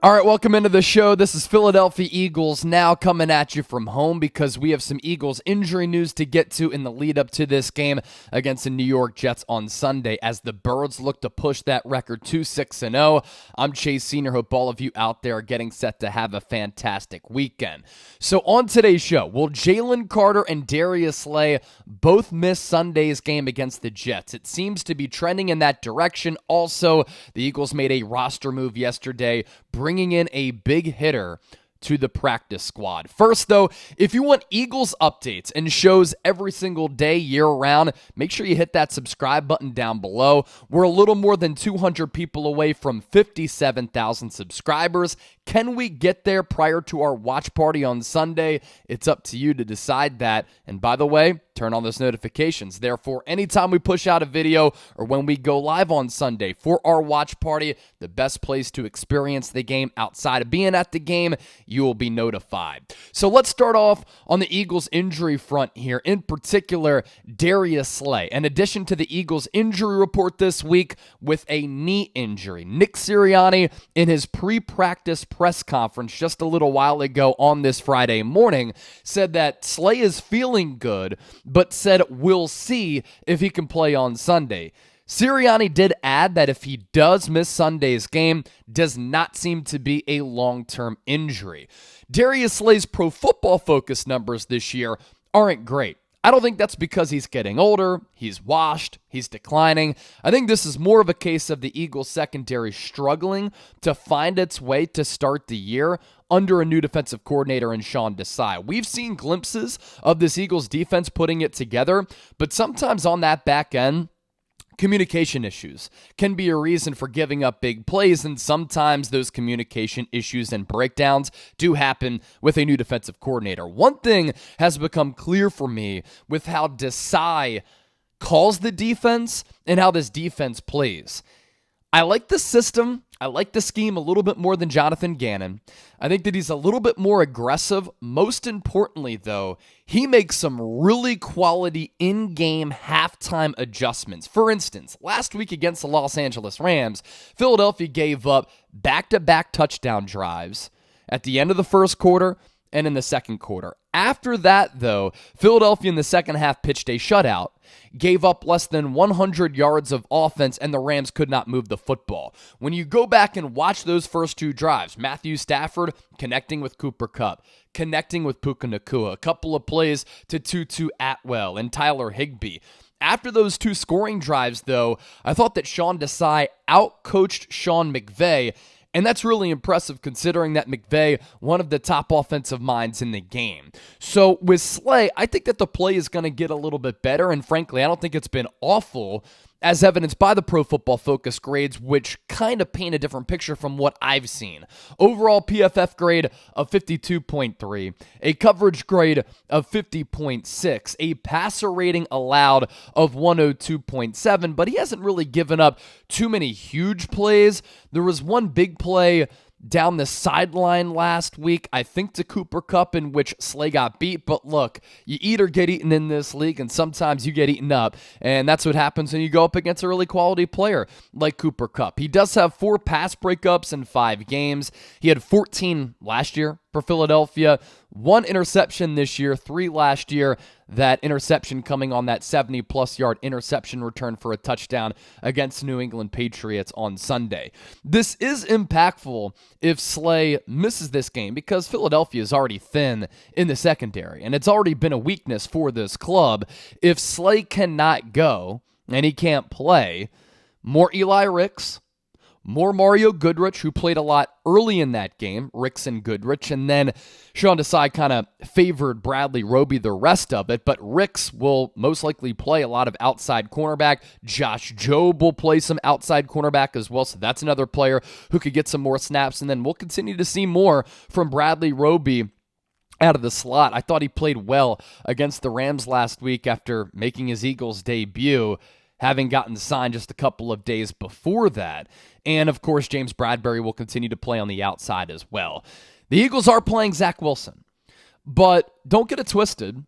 All right, welcome into the show. This is Philadelphia Eagles now coming at you from home because we have some Eagles injury news to get to in the lead up to this game against the New York Jets on Sunday as the Birds look to push that record to 6-0. I'm Chase Senior. Hope all of you out there are getting set to have a fantastic weekend. So on today's show, will Jalen Carter and Darius Slay both miss Sunday's game against the Jets? It seems to be trending in that direction. Also, the Eagles made a roster move yesterday, bringing in a big hitter to the practice squad. First, though, if you want Eagles updates and shows every single day, year-round, make sure you hit that subscribe button down below. We're a little more than 200 people away from 57,000 subscribers. Can we get there prior to our watch party on Sunday? It's up to you to decide that. And by the way, turn on those notifications. Therefore, anytime we push out a video or when we go live on Sunday for our watch party, the best place to experience the game outside of being at the game, you will be notified. So let's start off on the Eagles injury front here, in particular, Darius Slay. In addition to the Eagles injury report this week with a knee injury, Nick Sirianni in his pre-practice press conference just a little while ago on this Friday morning said that Slay is feeling good, but said we'll see if he can play on Sunday. Sirianni did add that if he does miss Sunday's game, does not seem to be a long-term injury. Darius Slay's Pro Football Focus numbers this year aren't great. I don't think that's because he's getting older, he's washed, he's declining. I think this is more of a case of the Eagles secondary struggling to find its way to start the year under a new defensive coordinator in Sean Desai. We've seen glimpses of this Eagles defense putting it together, but sometimes on that back end, communication issues can be a reason for giving up big plays, and sometimes those communication issues and breakdowns do happen with a new defensive coordinator. One thing has become clear for me with how Desai calls the defense and how this defense plays. I like the system. I like the scheme a little bit more than Jonathan Gannon. I think that he's a little bit more aggressive. Most importantly, though, he makes some really quality in-game halftime adjustments. For instance, last week against the Los Angeles Rams, Philadelphia gave up back-to-back touchdown drives at the end of the first quarter and in the second quarter. After that, though, Philadelphia in the second half pitched a shutout, gave up less than 100 yards of offense, and the Rams could not move the football. When you go back and watch those first two drives, Matthew Stafford connecting with Cooper Kupp, connecting with Puka Nacua, a couple of plays to Tutu Atwell and Tyler Higbee. After those two scoring drives, though, I thought that Sean Desai outcoached Sean McVay, and that's really impressive considering that McVay, one of the top offensive minds in the game. So with Slay, I think that the play is going to get a little bit better, and frankly, I don't think it's been awful, as evidenced by the Pro Football Focus grades, which kind of paint a different picture from what I've seen. Overall PFF grade of 52.3, a coverage grade of 50.6, a passer rating allowed of 102.7, but he hasn't really given up too many huge plays. There was one big play down the sideline last week, I think to Cooper Kupp, in which Slay got beat. But look, you eat or get eaten in this league, and sometimes you get eaten up. And that's what happens when you go up against a really quality player like Cooper Kupp. He does have 4 pass breakups in 5 games. He had 14 last year for Philadelphia, 1 interception this year, 3 last year. That interception coming on that 70-plus yard interception return for a touchdown against New England Patriots on Sunday. This is impactful if Slay misses this game because Philadelphia is already thin in the secondary, and it's already been a weakness for this club. If Slay cannot go and he can't play, more Eli Ricks, more Mario Goodrich, who played a lot early in that game, Ricks and Goodrich, and then Sean Desai kind of favored Bradley Roby the rest of it, but Ricks will most likely play a lot of outside cornerback. Josh Jobe will play some outside cornerback as well, so that's another player who could get some more snaps, and then we'll continue to see more from Bradley Roby out of the slot. I thought he played well against the Rams last week after making his Eagles debut, having gotten signed just a couple of days before that. And, of course, James Bradbury will continue to play on the outside as well. The Eagles are playing Zach Wilson, but don't get it twisted.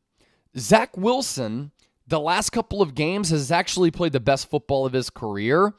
Zach Wilson, the last couple of games, has actually played the best football of his career,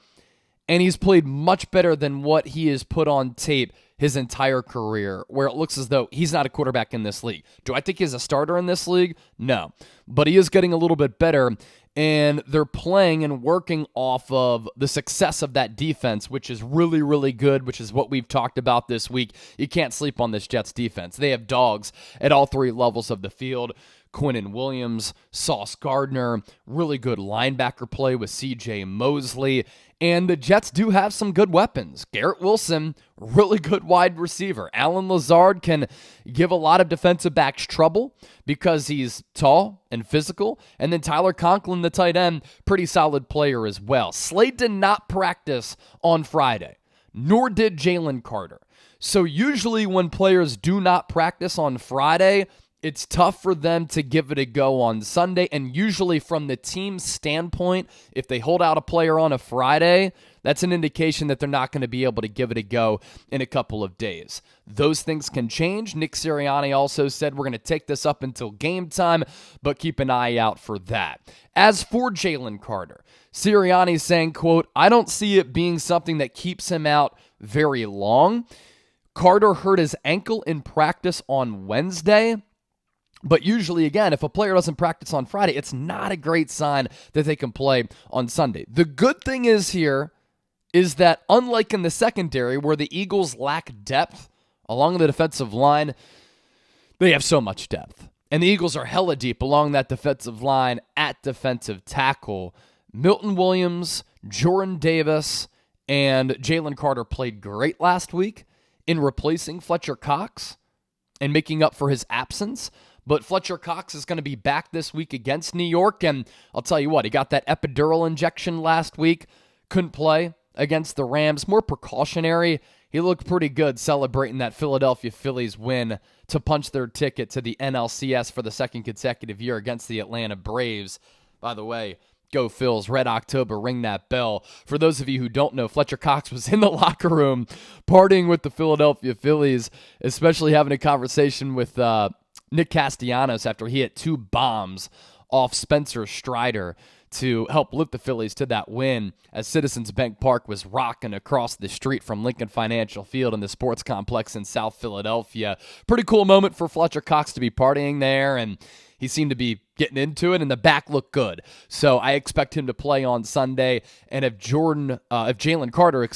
and he's played much better than what he has put on tape his entire career, where it looks as though he's not a quarterback in this league. Do I think he's a starter in this league? No. But he is getting a little bit better, and they're playing and working off of the success of that defense, which is really, really good, which is what we've talked about this week. You can't sleep on this Jets defense. They have dogs at all three levels of the field. Quinnen Williams, Sauce Gardner, really good linebacker play with C.J. Mosley, and the Jets do have some good weapons. Garrett Wilson, really good wide receiver. Allen Lazard can give a lot of defensive backs trouble because he's tall and physical, and then Tyler Conklin, the tight end, pretty solid player as well. Slay did not practice on Friday, nor did Jalen Carter. So usually when players do not practice on Friday, it's tough for them to give it a go on Sunday, and usually from the team's standpoint, if they hold out a player on a Friday, that's an indication that they're not going to be able to give it a go in a couple of days. Those things can change. Nick Sirianni also said we're going to take this up until game time, but keep an eye out for that. As for Jalen Carter, Sirianni saying, quote, "I don't see it being something that keeps him out very long. Carter hurt his ankle in practice on Wednesday. But usually, again, if a player doesn't practice on Friday, it's not a great sign that they can play on Sunday." The good thing is that unlike in the secondary where the Eagles lack depth along the defensive line, they have so much depth. And the Eagles are hella deep along that defensive line at defensive tackle. Milton Williams, Jordan Davis, and Jalen Carter played great last week in replacing Fletcher Cox and making up for his absence. But Fletcher Cox is going to be back this week against New York, and I'll tell you what, he got that epidural injection last week, couldn't play against the Rams, more precautionary. He looked pretty good celebrating that Philadelphia Phillies win to punch their ticket to the NLCS for the second consecutive year against the Atlanta Braves. By the way, go Phils, Red October, ring that bell. For those of you who don't know, Fletcher Cox was in the locker room partying with the Philadelphia Phillies, especially having a conversation with Nick Castellanos after he hit 2 bombs off Spencer Strider to help lift the Phillies to that win as Citizens Bank Park was rocking across the street from Lincoln Financial Field in the sports complex in South Philadelphia. Pretty cool moment for Fletcher Cox to be partying there, and he seemed to be getting into it, and the back looked good. So I expect him to play on Sunday, and if Jalen Carter,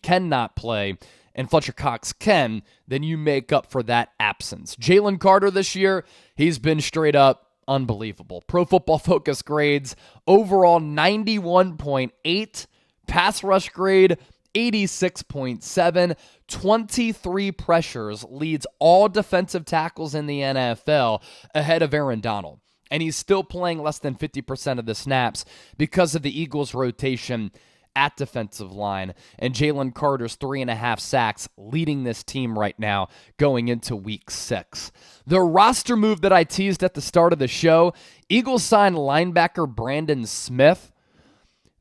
cannot play, and Fletcher Cox can, then you make up for that absence. Jalen Carter this year, he's been straight up unbelievable. Pro Football Focus grades, overall 91.8, pass rush grade 86.7, 23 pressures, leads all defensive tackles in the NFL ahead of Aaron Donald. And he's still playing less than 50% of the snaps because of the Eagles' rotation at defensive line, and Jalen Carter's 3.5 sacks leading this team right now going into week 6. The roster move that I teased at the start of the show, Eagles signed linebacker Brandon Smith.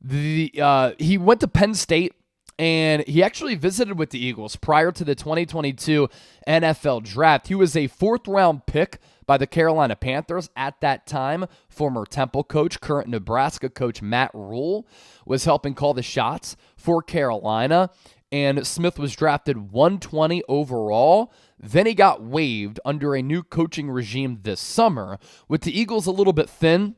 He went to Penn State, and he actually visited with the Eagles prior to the 2022 NFL Draft. He was a 4th-round pick by the Carolina Panthers at that time. Former Temple coach, current Nebraska coach Matt Rule was helping call the shots for Carolina, and Smith was drafted 120 overall. Then he got waived under a new coaching regime this summer, with the Eagles a little bit thin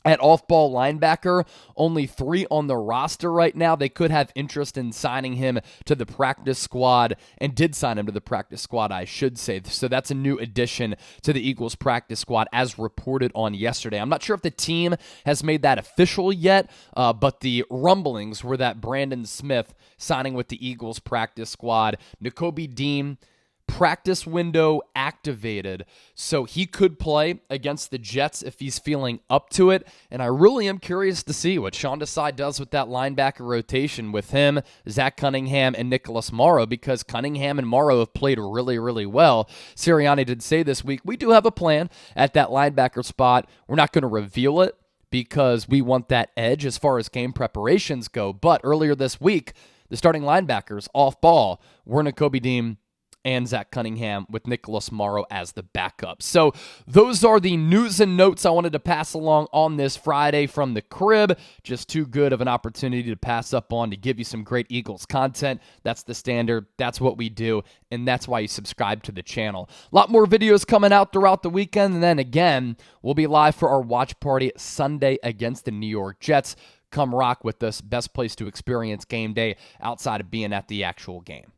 at off-ball linebacker, only 3 on the roster right now. They could have interest in signing him to the practice squad, and did sign him to the practice squad, I should say. So that's a new addition to the Eagles practice squad, as reported on yesterday. I'm not sure if the team has made that official yet, but the rumblings were that Brandon Smith signing with the Eagles practice squad. Nakobe Dean, practice window activated, so he could play against the Jets if he's feeling up to it, and I really am curious to see what Sean Desai does with that linebacker rotation with him, Zach Cunningham, and Nicholas Morrow, because Cunningham and Morrow have played really, really well. Sirianni did say this week, we do have a plan at that linebacker spot. We're not going to reveal it because we want that edge as far as game preparations go, but earlier this week, the starting linebackers off ball were Nakobe Dean and Zach Cunningham with Nicholas Morrow as the backup. So those are the news and notes I wanted to pass along on this Friday from the crib. Just too good of an opportunity to pass up on to give you some great Eagles content. That's the standard. That's what we do, and that's why you subscribe to the channel. A lot more videos coming out throughout the weekend, and then again, we'll be live for our watch party Sunday against the New York Jets. Come rock with us. Best place to experience game day outside of being at the actual game.